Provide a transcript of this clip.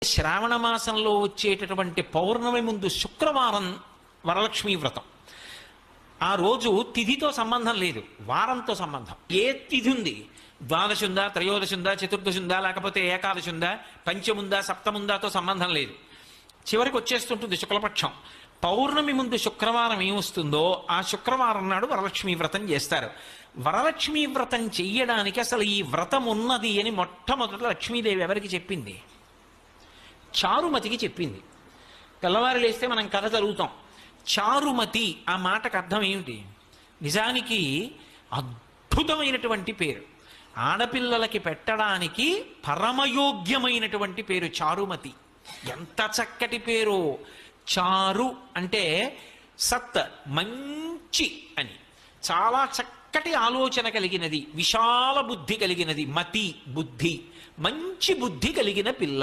శ్రావణ మాసంలో వచ్చేటటువంటి పౌర్ణమి ముందు శుక్రవారం వరలక్ష్మీ వ్రతం. ఆ రోజు తిథితో సంబంధం లేదు, వారంతో సంబంధం. ఏ తిథి ఉంది, ద్వాదశి ఉందా, త్రయోదశి ఉందా, చతుర్దశి ఉందా, లేకపోతే ఏకాదశి ఉందా, పంచముందా, సప్తముందాతో సంబంధం లేదు. చివరికి వచ్చేస్తుంటుంది శుక్లపక్షం. పౌర్ణమి ముందు శుక్రవారం ఏమొస్తుందో ఆ శుక్రవారం నాడు వరలక్ష్మీ వ్రతం చేస్తారు. వరలక్ష్మీ వ్రతం చెయ్యడానికి అసలు ఈ వ్రతం ఉన్నది అని మొట్టమొదట లక్ష్మీదేవి ఎవరికి చెప్పింది? చారుమతికి చెప్పింది. తెల్లవారు లేస్తే మనం కథ చదువుతాం. చారుమతి ఆ మాటకు అర్థం ఏమిటి? నిజానికి అద్భుతమైనటువంటి పేరు, ఆడపిల్లలకి పెట్టడానికి పరమయోగ్యమైనటువంటి పేరు చారుమతి. ఎంత చక్కటి పేరు! చారు అంటే సత్, మంచి అని. చాలా చక్కటి ఆలోచన కలిగినది, విశాల బుద్ధి కలిగినది. మతి బుద్ధి, మంచి బుద్ధి కలిగిన పిల్ల